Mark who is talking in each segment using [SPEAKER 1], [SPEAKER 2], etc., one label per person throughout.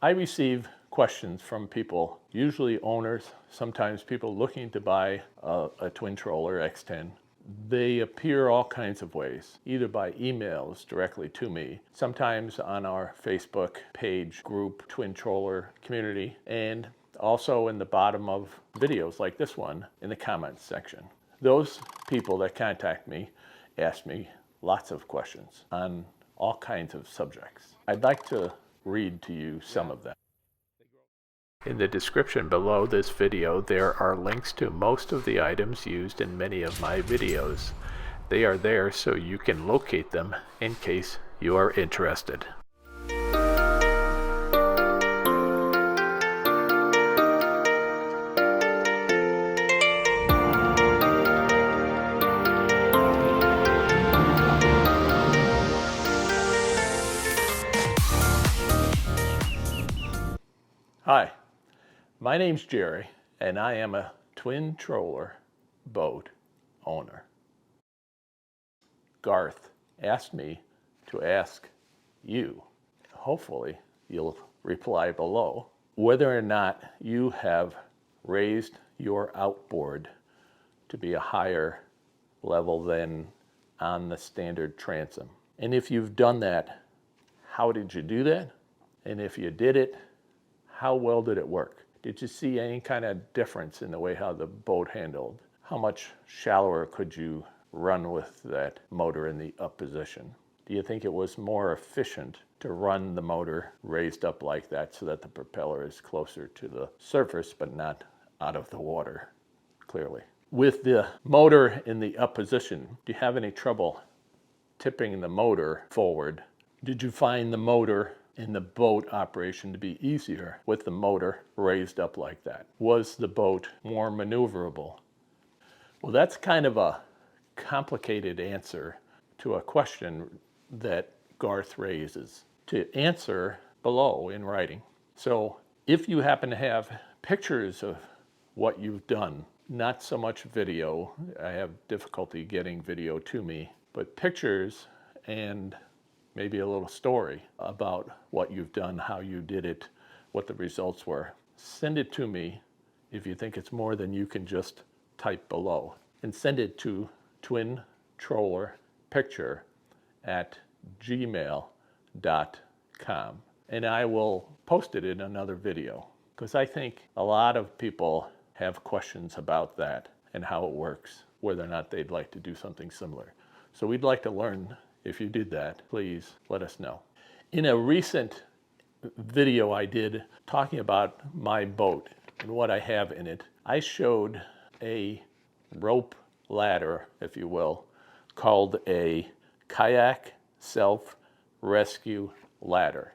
[SPEAKER 1] I receive questions from people, usually owners, sometimes people looking to buy a TwinTroller X10. They appear all kinds of ways, either by emails directly to me, sometimes on our Facebook page group, TwinTroller Community, and also in the bottom of videos like this one in the comments section. Those people that contact me ask me lots of questions on all kinds of subjects. I'd like to read to you some of them. In the description below this video, there are links to most of the items used in many of my videos. They are there so you can locate them in case you are interested. Hi, my name's Gerry, and I am a TwinTroller boat owner. Garth asked me to ask you, hopefully you'll reply below, whether or not you have raised your outboard to be a higher level than on the standard transom. And if you've done that, how did you do that? And if you did it, how well did it work? Did you see any kind of difference in the way how the boat handled? How much shallower could you run with that motor in the up position? Do you think it was more efficient to run the motor raised up like that so that the propeller is closer to the surface but not out of the water, clearly? With the motor in the up position, do you have any trouble tipping the motor forward? Did you find the motor in the boat operation to be easier with the motor raised up like that? Was the boat more maneuverable? Well, that's kind of a complicated answer to a question that Garth raises. To answer below in writing. So if you happen to have pictures of what you've done, not so much video, I have difficulty getting video to me, but pictures and maybe a little story about what you've done, how you did it, what the results were. Send it to me if you think it's more than you can just type below. And send it to TwinTrollerPicture@gmail.com. And I will post it in another video, because I think a lot of people have questions about that and how it works, whether or not they'd like to do something similar. So we'd like to learn. If you did that, please let us know. In a recent video I did talking about my boat and what I have in it, I showed a rope ladder, if you will, called a kayak self-rescue ladder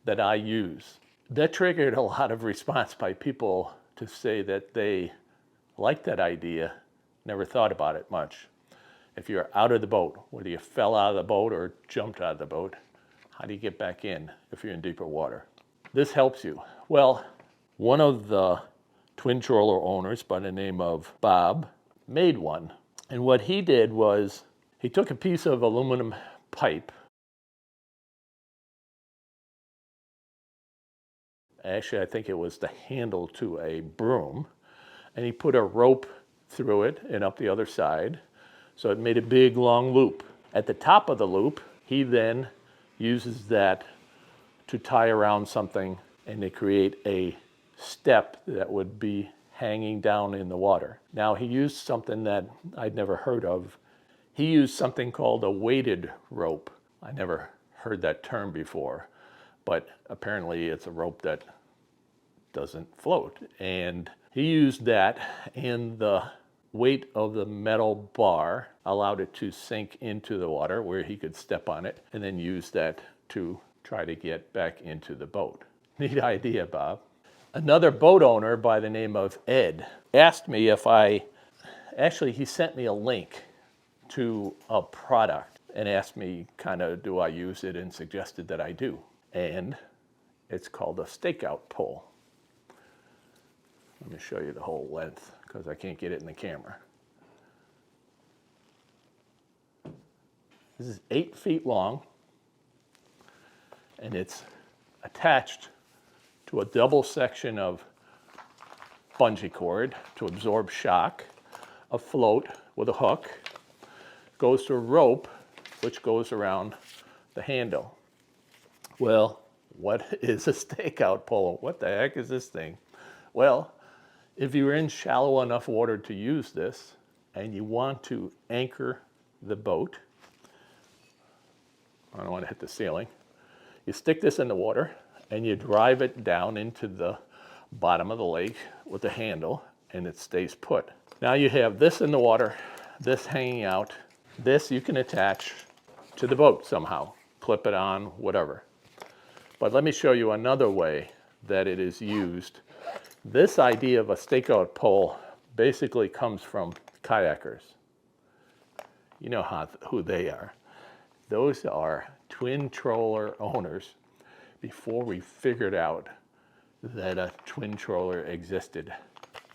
[SPEAKER 1] that I use. That triggered a lot of response by people to say that they liked that idea, never thought about it much. If you're out of the boat, whether you fell out of the boat or jumped out of the boat, how do you get back in if you're in deeper water? This helps you. Well, one of the TwinTroller owners by the name of Bob made one. And what he did was he took a piece of aluminum pipe. Actually, I think it was the handle to a broom. And he put a rope through it and up the other side. So it made a big long loop. At the top of the loop, he then uses that to tie around something and to create a step that would be hanging down in the water. Now he used something that I'd never heard of. He used something called a weighted rope. I never heard that term before, but apparently it's a rope that doesn't float. And he used that, and the weight of the metal bar allowed it to sink into the water where he could step on it and then use that to try to get back into the boat. Neat idea, Bob. Another boat owner by the name of Ed asked me if he sent me a link to a product and asked me kind of do I use it, and suggested that I do. And it's called a Stakeout Pole. Let me show you the whole length because I can't get it in the camera. This is 8 feet long, and it's attached to a double section of bungee cord to absorb shock, a float with a hook, goes to a rope which goes around the handle. Well, what is a stakeout pole? What the heck is this thing? Well, if you're in shallow enough water to use this and you want to anchor the boat, I don't want to hit the ceiling, you stick this in the water and you drive it down into the bottom of the lake with the handle and it stays put. Now you have this in the water, this hanging out. This you can attach to the boat somehow, clip it on, whatever. But let me show you another way that it is used. This idea of a stakeout pole basically comes from kayakers. You know who they are. Those are twin troller owners before we figured out that a twin troller existed.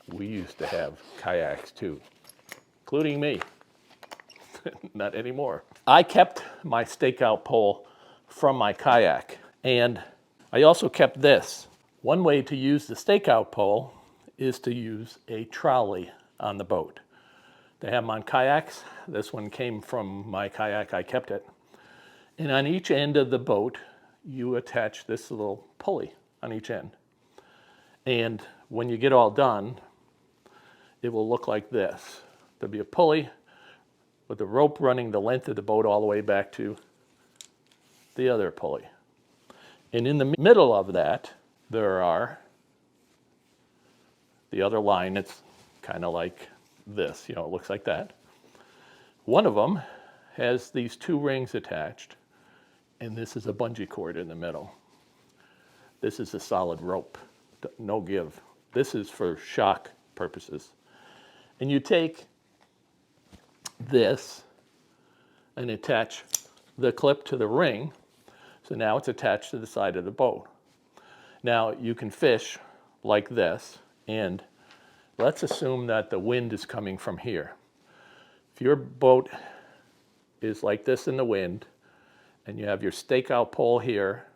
[SPEAKER 1] We used to have kayaks too, including me. Not anymore. I kept my stakeout pole from my kayak, and I also kept this. One way to use the stakeout pole is to use a trolley on the boat. They have them on kayaks. This one came from my kayak, I kept it. And on each end of the boat, you attach this little pulley on each end. And when you get all done, it will look like this. There'll be a pulley with the rope running the length of the boat all the way back to the other pulley. And in the middle of that, there are the other line. It's kind of like this, you know, it looks like that. One of them has these two rings attached, and this is a bungee cord in the middle. This is a solid rope, no give. This is for shock purposes. And you take this and attach the clip to the ring, so now it's attached to the side of the boat. Now you can fish like this, and let's assume that the wind is coming from here. If your boat is like this in the wind, and you have your stakeout pole here,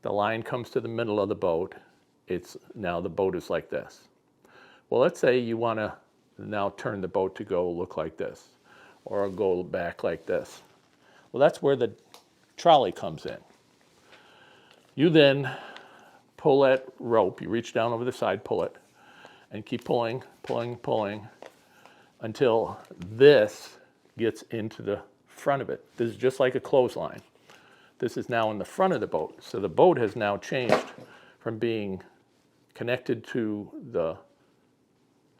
[SPEAKER 1] the line comes to the middle of the boat, now the boat is like this. Well, let's say you want to now turn the boat to go look like this, or go back like this. Well, that's where the trolley comes in. You then pull that rope, you reach down over the side, pull it, and keep pulling, pulling, pulling until this gets into the front of it. This is just like a clothesline. This is now in the front of the boat. So the boat has now changed from being connected to the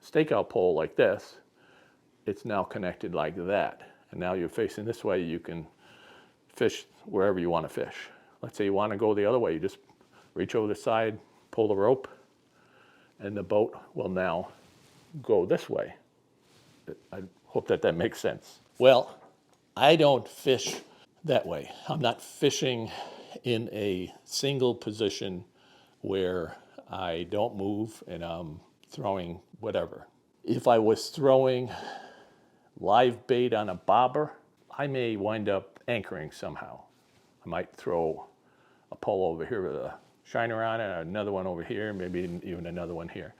[SPEAKER 1] stakeout pole like this. It's now connected like that. And now you're facing this way, you can fish wherever you want to fish. Let's say you want to go the other way, you just reach over the side, pull the rope, and the boat will now go this way. I hope that makes sense. Well, I don't fish that way. I'm not fishing in a single position where I don't move and I'm throwing whatever. If I was throwing live bait on a bobber, I may wind up anchoring somehow. I might throw a pole over here with a shiner on it, another one over here, maybe even another one here.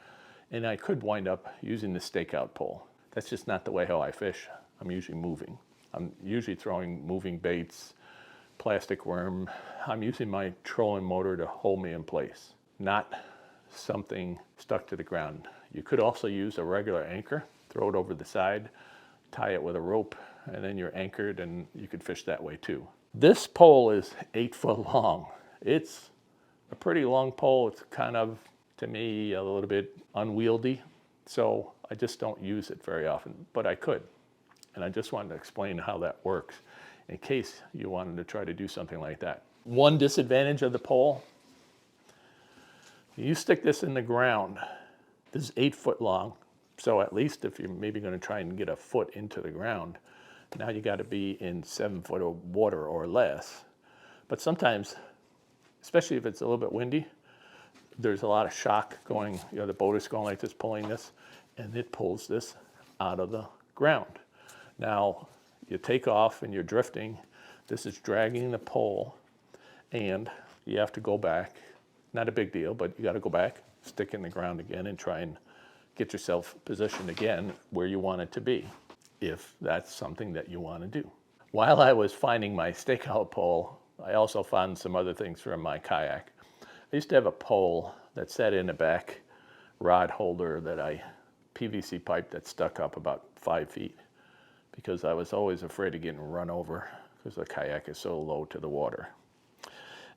[SPEAKER 1] And I could wind up using the stakeout pole. That's just not the way how I fish. I'm usually moving. I'm usually throwing moving baits, plastic worm. I'm using my trolling motor to hold me in place, not something stuck to the ground. You could also use a regular anchor, throw it over the side, tie it with a rope, and then you're anchored and you could fish that way too. This pole is 8 foot long. It's a pretty long pole. It's kind of, to me, a little bit unwieldy. So I just don't use it very often, but I could. And I just wanted to explain how that works in case you wanted to try to do something like that. One disadvantage of the pole, you stick this in the ground. This is 8 foot long. So at least if you're maybe going to try and get a foot into the ground, now you got to be in 7 foot of water or less. But sometimes, especially if it's a little bit windy, there's a lot of shock going, the boat is going like this, pulling this, and it pulls this out of the ground. Now, you take off and you're drifting. This is dragging the pole, and you have to go back Not a big deal, but you got to go back, stick in the ground again, and try and get yourself positioned again where you want it to be, if that's something that you want to do. While I was finding my stakeout pole, I also found some other things from my kayak. I used to have a pole that sat in the back rod holder that I PVC pipe that stuck up about 5 feet, because I was always afraid of getting run over because the kayak is so low to the water.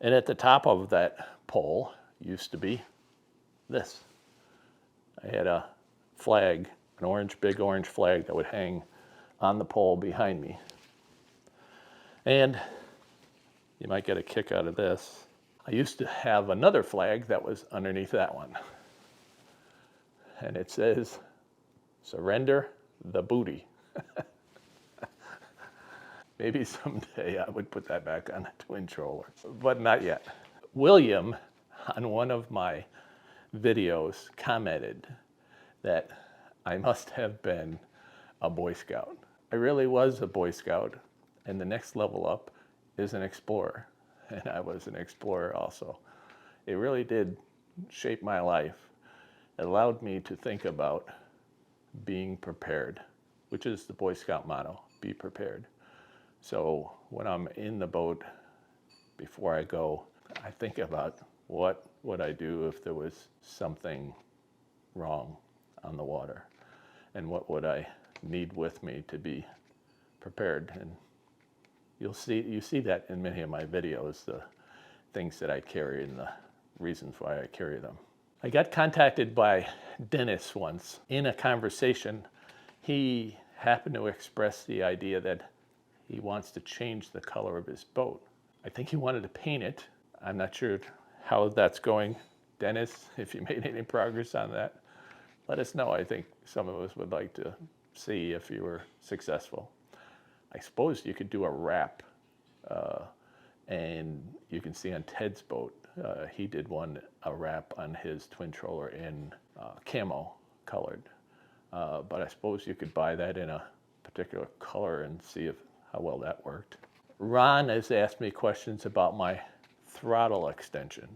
[SPEAKER 1] And at the top of that pole used to be this. I had a flag, an orange, big orange flag that would hang on the pole behind me. And you might get a kick out of this. I used to have another flag that was underneath that one. And it says, "Surrender the booty." Maybe someday I would put that back on a TwinTroller, but not yet. William, on one of my videos, commented that I must have been a Boy Scout. I really was a Boy Scout, and the next level up is an explorer, and I was an explorer also. It really did shape my life. It allowed me to think about being prepared, which is the Boy Scout motto, be prepared. So when I'm in the boat, before I go, I think about what would I do if there was something wrong on the water, and what would I need with me to be prepared. And you see that in many of my videos, the things that I carry and the reasons why I carry them. I got contacted by Dennis once. In a conversation, he happened to express the idea that he wants to change the color of his boat. I think he wanted to paint it. I'm not sure how that's going. Dennis, if you made any progress on that, let us know. I think some of us would like to see if you were successful. I suppose you could do a wrap, and you can see on Ted's boat, he did a wrap on his TwinTroller in camo colored. But I suppose you could buy that in a particular color and see how well that worked. Ron has asked me questions about my throttle extension,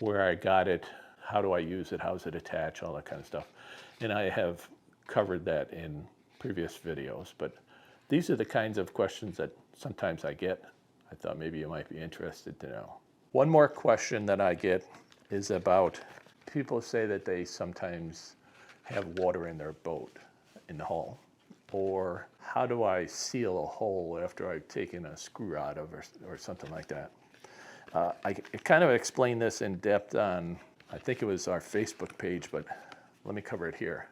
[SPEAKER 1] where I got it, how do I use it, how does it attach, all that kind of stuff. And I have covered that in previous videos, but these are the kinds of questions that sometimes I get. I thought maybe you might be interested to know. One more question that I get is about people say that they sometimes have water in their boat, in the hull. Or how do I seal a hole after I've taken a screw out of or something like that. I kind of explained this in depth on, I think it was our Facebook page, but let me cover it here.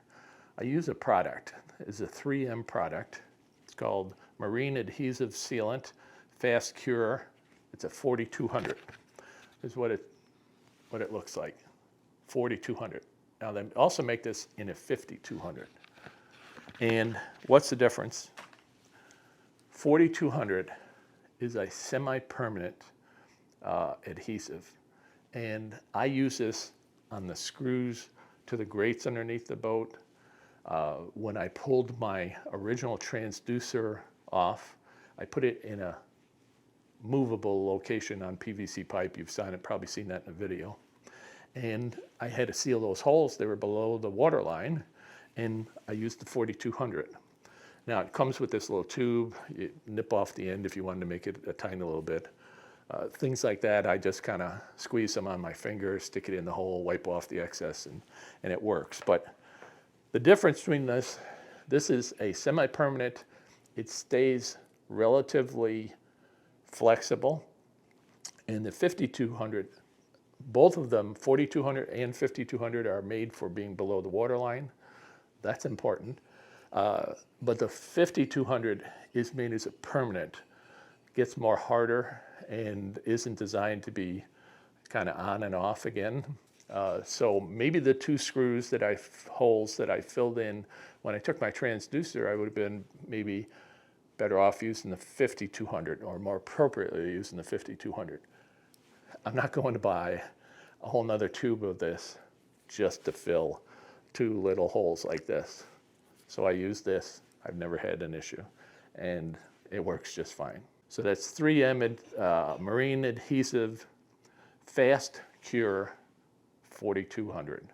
[SPEAKER 1] I use a product. It's a 3M product. It's called Marine Adhesive Sealant Fast Cure. It's a 4200. This is what it looks like, 4200. Now they also make this in a 5200. And what's the difference? 4200 is a semi-permanent adhesive. And I use this on the screws to the grates underneath the boat. When I pulled my original transducer off, I put it in a movable location on PVC pipe. You've probably seen that in a video. And I had to seal those holes. They were below the water line. And I used the 4200. Now it comes with this little tube. You nip off the end if you wanted to make it a tiny little bit. Things like that, I just kind of squeeze them on my finger, stick it in the hole, wipe off the excess, and it works. But the difference between this is a semi-permanent. It stays relatively flexible. And the 5200, both of them, 4200 and 5200, are made for being below the water line. That's important. But the 5200 is made as a permanent, gets more harder, and isn't designed to be kind of on and off again. So maybe the two screws holes that I filled in when I took my transducer, I would have been maybe better off using the 5200, or more appropriately using the 5200. I'm not going to buy a whole nother tube of this just to fill two little holes like this. So I use this. I've never had an issue, and it works just fine. So that's 3M Marine Adhesive Fast Cure 4200.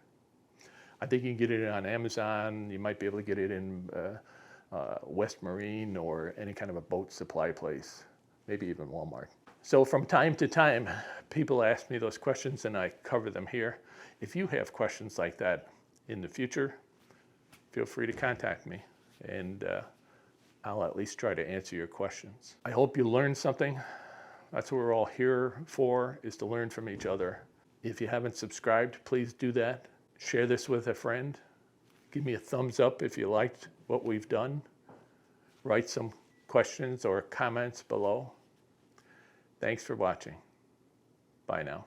[SPEAKER 1] I think you can get it on Amazon. You might be able to get it in West Marine or any kind of a boat supply place, maybe even Walmart. So from time to time, people ask me those questions and I cover them here. If you have questions like that in the future, feel free to contact me and I'll at least try to answer your questions. I hope you learned something. That's what we're all here for, is to learn from each other. If you haven't subscribed, please do that. Share this with a friend. Give me a thumbs up if you liked what we've done. Write some questions or comments below. Thanks for watching. Bye now.